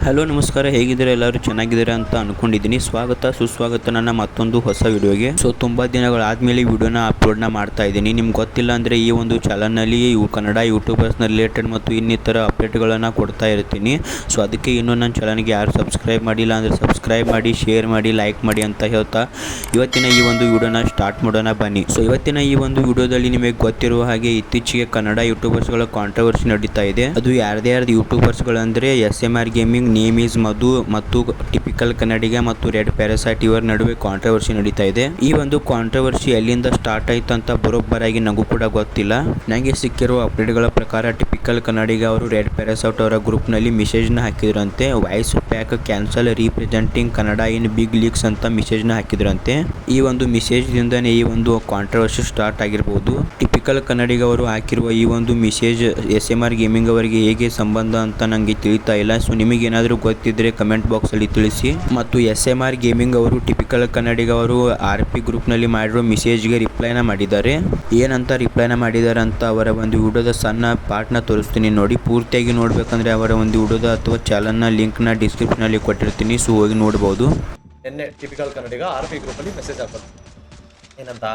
Hello ನಮಸ್ಕಾರ, ಹೇಗಿದ್ದೀರಾ? ಎಲ್ಲರೂ ಚೆನ್ನಾಗಿದ್ದೀರಾ ಅಂತ ಅನ್ಕೊಂಡಿದ್ದೀನಿ. ಸ್ವಾಗತ ಸುಸ್ವಾಗತ ನನ್ನ ಮತ್ತೊಂದು ಹೊಸ ವಿಡಿಯೋಗೆ. ತುಂಬ ದಿನಗಳಾದ್ಮೇಲೆ ಈ ವಿಡಿಯೋನ ಅಪ್ಲೋಡ್ನ ಮಾಡ್ತಾ ಇದ್ದೀನಿ. ನಿಮ್ಗೆ ಗೊತ್ತಿಲ್ಲ ಅಂದರೆ ಈ ಒಂದು ಚಾನಲ್ನಲ್ಲಿ ಕನ್ನಡ ಯೂಟ್ಯೂಬರ್ಸ್ನ ರಿಲೇಟೆಡ್ ಮತ್ತು ಇನ್ನಿತರ ಅಪ್ಡೇಟ್ಗಳನ್ನು ಕೊಡ್ತಾ ಇರ್ತೀನಿ. ಅದಕ್ಕೆ ಇನ್ನೂ ನನ್ನ ಚಾನಲ್ಗೆ ಯಾರು ಸಬ್ಸ್ಕ್ರೈಬ್ ಮಾಡಿಲ್ಲ ಅಂದರೆ ಸಬ್ಸ್ಕ್ರೈಬ್ ಮಾಡಿ, ಶೇರ್ ಮಾಡಿ, ಲೈಕ್ ಮಾಡಿ ಅಂತ ಹೇಳ್ತಾ ಇವತ್ತಿನ ಈ ಒಂದು ವಿಡಿಯೋನ ಸ್ಟಾರ್ಟ್ ಮಾಡೋಣ ಬನ್ನಿ. ಇವತ್ತಿನ ಈ ಒಂದು ವಿಡಿಯೋದಲ್ಲಿ ನಿಮಗೆ ಗೊತ್ತಿರುವ ಹಾಗೆ ಇತ್ತೀಚೆಗೆ ಕನ್ನಡ ಯೂಟ್ಯೂಬರ್ಸ್ಗಳ ಕಾಂಟ್ರವರ್ಸಿ ನಡೀತಾ ಇದೆ. ಅದು ಯಾರ್ದು ಯೂಟ್ಯೂಬರ್ಸ್ಗಳಂದರೆ SMR ಗೇಮಿಂಗ್, ನೇಮ್ ಈಸ್ ಮಧು ಮತ್ತು ಟಿಪಿಕಲ್ ಕನ್ನಡಿಗ ಮತ್ತು ರೆಡ್ ಪ್ಯಾರಾಸೈಟ್ ಇವರ ನಡುವೆ ಕಾಂಟ್ರವರ್ಸಿ ನಡೀತಾ ಇದೆ. ಈ ಒಂದು ಕಾಂಟ್ರವರ್ಸಿ ಎಲ್ಲಿಂದ ಸ್ಟಾರ್ಟ್ ಆಯ್ತು ಅಂತ ಬರೋಬ್ಬರಾಗಿ ನನಗೂ ಕೂಡ ಗೊತ್ತಿಲ್ಲ. ನನಗೆ ಸಿಕ್ಕಿರುವ ಅಪ್ಡೇಟ್ಗಳ ಪ್ರಕಾರ ಟಿಪಿಕಲ್ ಕನ್ನಡಿಗ ಅವರು ರೆಡ್ ಪ್ಯಾರಾಸೈಟ್ ಅವರ ಗ್ರೂಪ್ನಲ್ಲಿ ಮೆಸೇಜ್ನ ಹಾಕಿದ್ರಂತೆ. Voice pack cancel ರೀಪ್ರೆಸೆಂಟಿಂಗ್ Kannada in big leagues ಅಂತ ಮೆಸೇಜ್ನ ಹಾಕಿದ್ರಂತೆ. ಈ ಒಂದು ಮೆಸೇಜ್ದಿಂದನೇ ಈ ಒಂದು ಕಾಂಟ್ರವರ್ಸಿ ಸ್ಟಾರ್ಟ್ ಆಗಿರಬಹುದು. ಟಿಪಿಕಲ್ ಕನ್ನಡಿಗ ಅವರು ಹಾಕಿರುವ ಈ ಒಂದು ಮೆಸೇಜ್ SMR ಗೇಮಿಂಗ್ ಅವರಿಗೆ ಹೇಗೆ ಸಂಬಂಧ ಅಂತ ನನಗೆ ತಿಳಿತಾ ಇಲ್ಲ. ನಿಮಗೆ ಏನಾದರೂ ಗೊತ್ತಿದ್ರೆ ಕಮೆಂಟ್ ಬಾಕ್ಸ್ ಅಲ್ಲಿ ತಿಳಿಸಿ. ಮತ್ತು SMR ಗೇಮಿಂಗ್ ಅವರು ಟಿಪಿಕಲ್ ಕನ್ನಡಿಗ ಅವರು RP ಗ್ರೂಪ್ನಲ್ಲಿ ಮಾಡಿರೋ ಮೆಸೇಜ್ಗೆ ರಿಪ್ಲೈನ ಮಾಡಿದ್ದಾರೆ. ಏನಂತ ರಿಪ್ಲೈನ ಮಾಡಿದ್ದಾರೆ ಅಂತ ಅವರ ಒಂದು ವಿಡಿಯೋದ ಸಣ್ಣ ಪಾರ್ಟ್ನ ತೋರಿಸ್ತೀನಿ ನೋಡಿ. ಪೂರ್ತಿಯಾಗಿ ನೋಡ್ಬೇಕಂದ್ರೆ ಅವರ ಒಂದು ವಿಡಿಯೋದ ಅಥವಾ ಚಾನಲ್ನ ಲಿಂಕ್ನ ಡಿಸ್ಕ್ರಿಪ್ಷನಲ್ಲಿ ಕೊಟ್ಟಿರ್ತೀನಿ, ಹೋಗಿ ನೋಡ್ಬೋದು. ನಿನ್ನೆ ಟಿಪಿಕಲ್ ಕನ್ನಡಿಗ RP ಗ್ರೂಪಲ್ಲಿ ಮೆಸೇಜ್ ಹಾಕೋದು ಏನಂತ,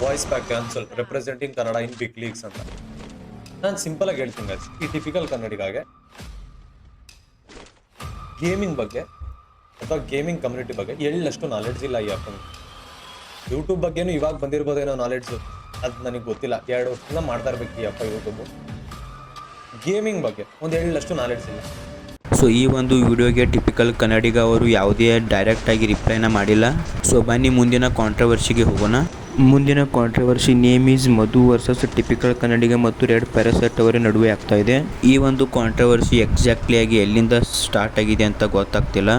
voice pack cancel representing Kannada in big leagues ಅಂತ. ನಾನು ಸಿಂಪಲ್ ಆಗಿ ಹೇಳ್ತೀನಿ ಗೈಸ್, ಈ ಟಿಪಿಕಲ್ ಕನ್ನಡಿಗಾಗೆ ಗೇಮಿಂಗ್ ಬಗ್ಗೆ ಅಥವಾ ಗೇಮಿಂಗ್ ಕಮ್ಯುನಿಟಿ ಬಗ್ಗೆ ಎಳ್ಳಷ್ಟು ನಾಲೆಡ್ಜ್ ಇಲ್ಲ. ಈ ಅಪ್ಪನ ಯೂಟ್ಯೂಬ್ ಬಗ್ಗೆನೂ ಇವಾಗ ಬಂದಿರ್ಬೋದೇನೋ ನಾಲೆಡ್ಜು, ಅದು ನನಗೆ ಗೊತ್ತಿಲ್ಲ. 2 ವರ್ಷದಿಂದ ಮಾಡ್ತಾ ಇರ್ಬೇಕು ಈ ಅಪ್ಪ ಯೂಟ್ಯೂಬು. ಗೇಮಿಂಗ್ ಬಗ್ಗೆ ಒಂದು ಎಳ್ಳಷ್ಟು ನಾಲೆಡ್ಜ್ ಇಲ್ಲ. ಈ ಒಂದು ವಿಡಿಯೋಗೆ ಟಿಪಿಕಲ್ ಕನ್ನಡಿಗ ಅವರು ಯಾವುದೇ ಡೈರೆಕ್ಟ್ ಆಗಿ ರಿಪ್ಲೈನ ಮಾಡಿಲ್ಲ. ಬನ್ನಿ ಮುಂದಿನ ಕಾಂಟ್ರವರ್ಸಿಗೆ ಹೋಗೋಣ. ಮುಂದಿನ controversy name is Madhu versus typical Kannadiga ಮತ್ತು ರೆಡ್ ಪ್ಯಾರಾಸೈಟ್ ಅವರ ನಡುವೆ ಆಗ್ತಾ ಇದೆ. ಈ ಒಂದು ಕಾಂಟ್ರವರ್ಸಿ ಎಕ್ಸಾಕ್ಟ್ಲಿ ಆಗಿ ಎಲ್ಲಿಂದ ಸ್ಟಾರ್ಟ್ ಆಗಿದೆ ಅಂತ ಗೊತ್ತಾಗ್ತಿಲ್ಲ.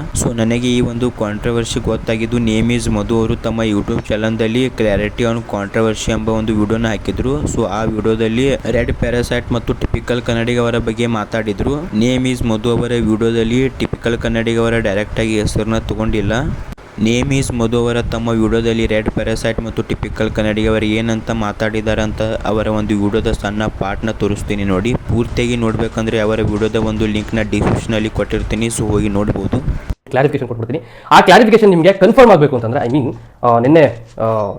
ನನಗೆ ಈ ಒಂದು ಕಾಂಟ್ರವರ್ಸಿ ಗೊತ್ತಾಗಿದ್ದು, ನೇಮ್ ಈಸ್ ಮಧು ಅವರು ತಮ್ಮ ಯೂಟ್ಯೂಬ್ ಚಾನಲ್ದಲ್ಲಿ ಕ್ಲಾರಿಟಿ ಆನ್ ಕಾಂಟ್ರವರ್ಸಿ ಎಂಬ ಒಂದು ವಿಡಿಯೋನ ಹಾಕಿದ್ರು. ಆ ವಿಡಿಯೋದಲ್ಲಿ ರೆಡ್ ಪ್ಯಾರಾಸೈಟ್ ಮತ್ತು ಟಿಪಿಕಲ್ ಕನ್ನಡಿಗ ಅವರ ಬಗ್ಗೆ ಮಾತಾಡಿದ್ರು. ನೇಮ್ ಈಸ್ ಮಧು ಅವರ ವಿಡಿಯೋದಲ್ಲಿ ಟಿಪಿಕಲ್ ಕನ್ನಡಿಗ ಅವರ ಡೈರೆಕ್ಟ್ ಆಗಿ ಹೆಸರನ್ನ ತಗೊಂಡಿಲ್ಲ. ನೇಮ್ ಈಸ್ ಮಧು ಅವರ ತಮ್ಮ ವಿಡಿಯೋದಲ್ಲಿ ರೆಡ್ ಪ್ಯಾರಾಸೈಟ್ ಮತ್ತು ಟಿಪಿಕಲ್ ಕನ್ನಡಿಗ ಅವರು ಏನಂತ ಮಾತಾಡಿದ್ದಾರೆ ಅಂತ ಅವರ ಒಂದು ವಿಡಿಯೋದ ಸಣ್ಣ ಪಾರ್ಟ್ನ ತೋರಿಸ್ತೀನಿ ನೋಡಿ. ಪೂರ್ತಿಯಾಗಿ ನೋಡ್ಬೇಕಂದ್ರೆ ಅವರ ವಿಡಿಯೋದ ಒಂದು ಲಿಂಕ್ನ ಡಿಸ್ಕ್ರಿಪ್ಷನಲ್ಲಿ ಕೊಟ್ಟಿರ್ತೀನಿ, ಹೋಗಿ ನೋಡ್ಬೋದು. ಕ್ಲಾರಿಫಿಕೇಶನ್ ಕೊಟ್ಬಿಡ್ತೀನಿ. ಆ ಕ್ಲಾರಿಫಿಕೇಶನ್ ನಿಮಗೆ ಕನ್ಫರ್ಮ್ ಆಗಬೇಕು ಅಂತಂದರೆ, ನಿನ್ನೆ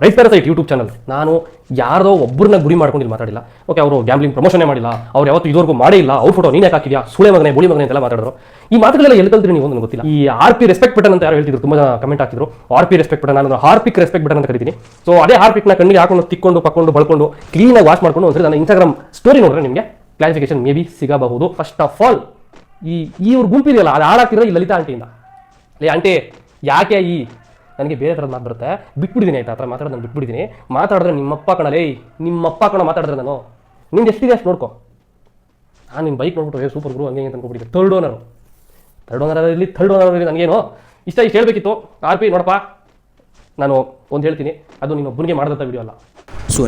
ರೈಟ್ ಪ್ಯಾರಾಸೈಟ್ ಯೂಟ್ಯೂಬ್ ಚಾನಲ್ ನಾನು ಯಾರ್ದೋ ಒಬ್ಬರನ್ನ ಗುರಿ ಮಾಡ್ಕೊಂಡು ಇಲ್ಲಿ ಮಾತಾಡಿಲ್ಲ. ಓಕೆ, ಅವರು ಗ್ಯಾಮ್ಲಿಂಗ್ ಪ್ರಮೋಷನ್ನೇ ಮಾಡಿಲ್ಲ, ಅವ್ರು ಯಾವತ್ತು ಇದುವರೆಗೂ ಮಾಡೇ ಇಲ್ಲ, ಅವ್ರ ಫೋಟೋ ನೀನು ಯಾಕೆ ಹಾಕಿದ್ಯಾ, ಸುಳೆ ಮಗನೇ, ಬೋಳಿ ಮಗನೇ ಅಂತೆಲ್ಲ ಮಾತಾಡಿದ್ರು. ಈ ಮಾತುಗಳೆಲ್ಲ ಎಲ್ಲಿ ಕಲ್ತ್ರಿ ನೀವು ನನಗೆ ಗೊತ್ತಿಲ್ಲ. ಈ RP ರೆಸ್ಪೆಕ್ಟ್ ಬಟನ್ ಅಂತ ಯಾರು ಹೇಳ್ತಿದ್ರು, ತುಂಬ ಜನ ಕಮೆಂಟ್ ಹಾಕಿದ್ರು. RP ರೆಸ್ಪೆಕ್ಟ್ ಬಟನ್, ನಾನು ಹಾರ್ಪಿಕ್ ರೆಸ್ಪೆಕ್ಟ್ ಬಟನ್ ಅಂತ ಕರಿತೀನಿ. ಅದೇ ಹಾರ್ಪಿಕ್ನ ಕಣ್ಣಿಗೆ ಹಾಕೊಂಡು ತಿಕ್ಕೊಂಡು ಪಕ್ಕೊಂಡು ಬಳ್ಕೊಂಡು ಕ್ಲೀನಾಗಿ ವಾಶ್ ಮಾಡ್ಕೊಂಡು ಒಂದ್ಸರಿ ನನ್ನ ಇನ್ಸ್ಟಾಗ್ರಾಮ್ ಸ್ಟೋರಿ ನೋಡಿದ್ರೆ ನಿಮಗೆ ಕ್ಲಾರಿಫಿಕೇಶನ್ ಮೇ ಬಿ ಸಿಗಬಹುದು. ಫಸ್ಟ್ ಆಫ್ ಆಲ್ ಈ ಅವ್ರ ಗುಂಪಿದೆಯಲ್ಲ, ಅದು ಹಾಳಾಗ್ತಿರೋ ಈ ಲಲಿತಾ ಆಂಟಿಯಿಂದ. ಆಂಟಿ ಯಾಕೆ ನನಗೆ ಬೇರೆ ಥರದ್ದು ಮಾತು ಬರುತ್ತೆ, ಬಿಟ್ಬಿಟ್ಟಿದ್ದೀನಿ ಆಯ್ತಾ, ಆ ಥರ ಮಾತಾಡೋದು ನಾನು ಬಿಟ್ಬಿಟ್ಟಿದ್ದೀನಿ. ಮಾತಾಡಿದ್ರೆ ನಿಮ್ಮಪ್ಪ ನಿಮ್ಮಪ್ಪ ಮಾತಾಡಿದ್ರೆ ನಾನು ನಿಂದು ಎಷ್ಟಿದೆ ಅಷ್ಟು ನೋಡ್ಕೊ. ನಾನು ನಿಮ್ಮ ಬೈಕ್ ನೋಡ್ಬಿಟ್ಟು ಸೂಪರ್ ಗುರು ಹಂಗೆ ಅಂತ ಅನ್ಕೊಬಿಟ್ಟಿದ್ದೆ. ಥರ್ಡ್ ಓನರ್ ಇರಲಿ ನನಗೇನು ಇಷ್ಟ ಹೇಳಬೇಕಿತ್ತು. RP ನೋಡಪ್ಪ, ನಾನು ಒಂದು ಹೇಳ್ತೀನಿ, ಅದು ನೀನೊಬ್ಬನಿಗೆ ಮಾಡಿದಂಥ ವಿಡಿಯೋ ಅಲ್ಲ.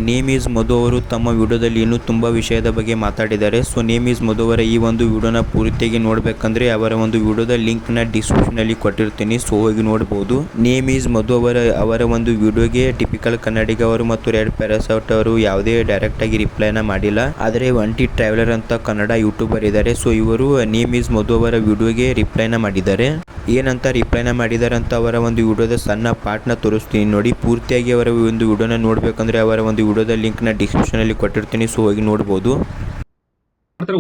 ನೇಮ್ ಈಸ್ ಮಧು ಅವರು ತಮ್ಮ ವಿಡಿಯೋದಲ್ಲಿ ಇನ್ನೂ ತುಂಬ ವಿಷಯದ ಬಗ್ಗೆ ಮಾತಾಡಿದ್ದಾರೆ. ನೇಮ್ ಈಸ್ ಮಧು ಅವರ ಈ ಒಂದು ವಿಡಿಯೋನ ಪೂರ್ತಿಯಾಗಿ ನೋಡಬೇಕಂದ್ರೆ ಅವರ ಒಂದು ವಿಡಿಯೋದ ಲಿಂಕ್ನ ಡಿಸ್ಕ್ರಿಪ್ಷನಲ್ಲಿ ಕೊಟ್ಟಿರ್ತೀನಿ, ಹೋಗಿ ನೋಡ್ಬೋದು. ನೇಮ್ ಈಸ್ ಮಧು ಅವರ ಒಂದು ವಿಡಿಯೋಗೆ ಟಿಪಿಕಲ್ ಕನ್ನಡಿಗ ಅವರು ಮತ್ತು ರೆಡ್ ಪ್ಯಾರಾಸೈಟ್ ಅವರು ಯಾವುದೇ ಡೈರೆಕ್ಟ್ ಆಗಿ ರಿಪ್ಲೈನ ಮಾಡಿಲ್ಲ. ಆದರೆ ಒಂಟಿ ಟ್ರಾವೆಲರ್ ಅಂತ ಕನ್ನಡ ಯೂಟ್ಯೂಬರ್ ಇದ್ದಾರೆ. ಇವರು ನೇಮ್ ಈಸ್ ಮಧು ಅವರ ವಿಡಿಯೋಗೆ ರಿಪ್ಲೈನ ಮಾಡಿದ್ದಾರೆ. ಏನಂತ ರಿಪ್ಲೈನ ಮಾಡಿದ್ದಾರೆ ಅಂತ ಅವರ ಒಂದು ವಿಡಿಯೋದ ಸಣ್ಣ ಪಾರ್ಟ್ನ ತೋರಿಸ್ತೀನಿ ನೋಡಿ. ಪೂರ್ತಿಯಾಗಿ ಅವರ ಒಂದು ವಿಡಿಯೋನ ನೋಡಬೇಕಂದ್ರೆ ಅವರ ಒಂದು ವಿಡಿಯೋದ ಲಿಂಕ್ನ ಡಿಸ್ಕ್ರಿಪ್ಷನಲ್ಲಿ ಕೊಟ್ಟಿರ್ತೀನಿ, ಹೋಗಿ ನೋಡ್ಬೋದು.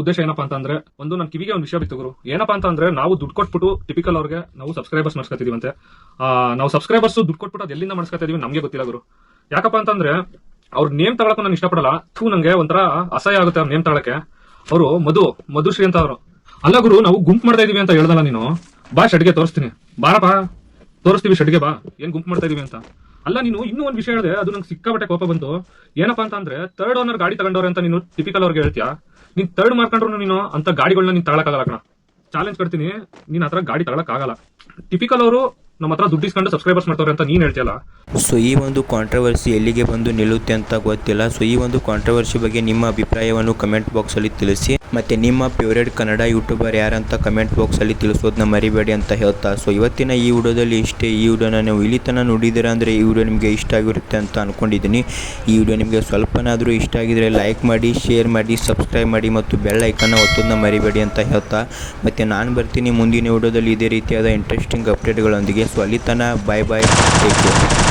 ಉದ್ದೇಶ ಏನಪ್ಪಾ ಅಂತಂದ್ರೆ, ಒಂದು ನನ್ನ ಕಿವಿಗೆ ಒಂದು ವಿಷಯ ಬಿತ್ತು ಗುರು. ಏನಪ್ಪಾ ಅಂತಂದ್ರೆ, ನಾವು ದುಡ್ಡು ಕೊಟ್ಬಿಟ್ಟು ಟಿಪಿಕಲ್ ಅವ್ರಿಗೆ ನಾವು ಸಬ್ಸ್ಕ್ರೈಬರ್ಸ್ ಮಾಡಿಸ್ಕೊತಿದೀವಂತೆ. ನಾವು ಸಬ್ಸ್ಕ್ರೈಬರ್ಸ್ ದುಡ್ಡು ಕೊಟ್ಬಿಟ್ಟು ಅದು ಎಲ್ಲಿಂದ ಮಾಡಿಸ್ಕೊತಿದೀವಿ ನಮಗೆ ಗೊತ್ತಿಲ್ಲ ಗುರು. ಯಾಕಪ್ಪ ಅಂತಂದ್ರೆ, ಅವ್ರ ನೇಮ್ ತಗೊಳಕ್ ನಾನು ಇಷ್ಟಪಡಲ್ಲ. ನಂಗೆ ಒಂಥರ ಅಸಹ್ಯ ಆಗುತ್ತೆ ಅವ್ರ ನೇಮ್ ತಗೊಳಕ್ಕೆ. ಅವರು ಮಧುಶ್ರೀ ಅಂತ ಅವರು. ಅಲ್ಲ ಗುರು, ನಾವು ಗುಂಪು ಮಾಡ್ತಾ ಇದೀವಿ ಅಂತ ಹೇಳ್ದಲ್ಲ ನೀನು. ಬಾ ಶೆಡ್ಗೆ ತೋರಿಸ್ತೀನಿ, ಬಾರಪ್ಪ ತೋರಿಸ್ತೀವಿ ಶೆಡ್ಗೆ ಬಾ, ಏನ್ ಗುಂಪು ಮಾಡ್ತಾ ಇದೀವಿ ಅಂತ. ಅಲ್ಲ, ನೀನು ಇನ್ನೂ ಒಂದು ವಿಷಯ ಹೇಳಿದೆ, ಅದು ನಂಗೆ ಸಿಕ್ಕಾಬಟ್ಟೆ ಕೋಪ ಬಂತು. ಏನಪ್ಪಾ ಅಂತಂದ್ರೆ, ಥರ್ಡ್ ಓನರ್ ಗಾಡಿ ತಗೊಂಡವ್ರೆ ಅಂತ ನೀನು ಟಿಪಿಕಲ್ ಅವ್ರಿಗೆ ಹೇಳ್ತೀಯಾ. ನೀನ್ ಥರ್ಡ್ ಮಾಡ್ಕೊಂಡ್ರು ನೀನು ಅಂತ ಗಾಡಿಗಳನ್ನ ನೀನ್ ತಗೊಳಕ್ಕಾಗಲ್ಲ ಕಣ. ಚಾಲೆಂಜ್ ಕೊಡ್ತೀನಿ, ನೀನ್ ಹತ್ರ ಗಾಡಿ ತಗೊಳಕ್ಕಾಗಲ್ಲ. ಟಿಪಿಕಲ್ ಅವರು ನಮ್ಮ ಹತ್ರ ದುಡ್ಡು ಇಸ್ಕೊಂಡು ಸಬ್ಸ್ಕ್ರೈಬರ್ಸ್ ಮಾಡ್ತಾರೆ ಅಂತ ನೀನ್ ಹೇಳ್ತೀಯಲ್ಲ. ಈ ಒಂದು ಕಾಂಟ್ರವರ್ಸಿ ಎಲ್ಲಿಗೆ ಬಂದು ನಿಲ್ಲುತ್ತೆ ಅಂತ ಗೊತ್ತಿಲ್ಲ. ಈ ಒಂದು ಕಾಂಟ್ರವರ್ಸಿ ಬಗ್ಗೆ ನಿಮ್ಮ ಅಭಿಪ್ರಾಯವನ್ನು ಕಮೆಂಟ್ ಬಾಕ್ಸ್ ಅಲ್ಲಿ ತಿಳಿಸಿ. ಮತ್ತು ನಿಮ್ಮ ಫೇವ್ರೇಟ್ ಕನ್ನಡ ಯೂಟ್ಯೂಬರ್ ಯಾರಂತ ಕಮೆಂಟ್ ಬಾಕ್ಸಲ್ಲಿ ತಿಳಿಸೋದನ್ನ ಮರಿಬೇಡಿ ಅಂತ ಹೇಳ್ತಾ, ಸೊ ಇವತ್ತಿನ ಈ ವಿಡಿಯೋದಲ್ಲಿ ಇಷ್ಟೇ. ಈ ವಿಡಿಯೋನ ನೀವು ಇಲ್ಲಿ ತನಕ ನೋಡಿದ್ದೀರಾ ಅಂದರೆ ಈ ವಿಡಿಯೋ ನಿಮಗೆ ಇಷ್ಟ ಆಗಿರುತ್ತೆ ಅಂತ ಅಂದ್ಕೊಂಡಿದ್ದೀನಿ. ಈ ವಿಡಿಯೋ ನಿಮಗೆ ಸ್ವಲ್ಪನಾದರೂ ಇಷ್ಟ ಆಗಿದರೆ ಲೈಕ್ ಮಾಡಿ, ಶೇರ್ ಮಾಡಿ, ಸಬ್ಸ್ಕ್ರೈಬ್ ಮಾಡಿ ಮತ್ತು ಬೆಲ್ ಐಕನ್ನ ಒತ್ತೋದನ್ನ ಮರಿಬೇಡಿ ಅಂತ ಹೇಳ್ತಾ, ಮತ್ತು ನಾನು ಬರ್ತೀನಿ ಮುಂದಿನ ವಿಡಿಯೋದಲ್ಲಿ ಇದೇ ರೀತಿಯಾದ ಇಂಟ್ರೆಸ್ಟಿಂಗ್ ಅಪ್ಡೇಟ್ಗಳೊಂದಿಗೆ. ಸೊ ಅಲ್ಲಿ ತನಕ ಬಾಯ್ ಬಾಯ್, ಟೇಕ್ ಕೇರ್.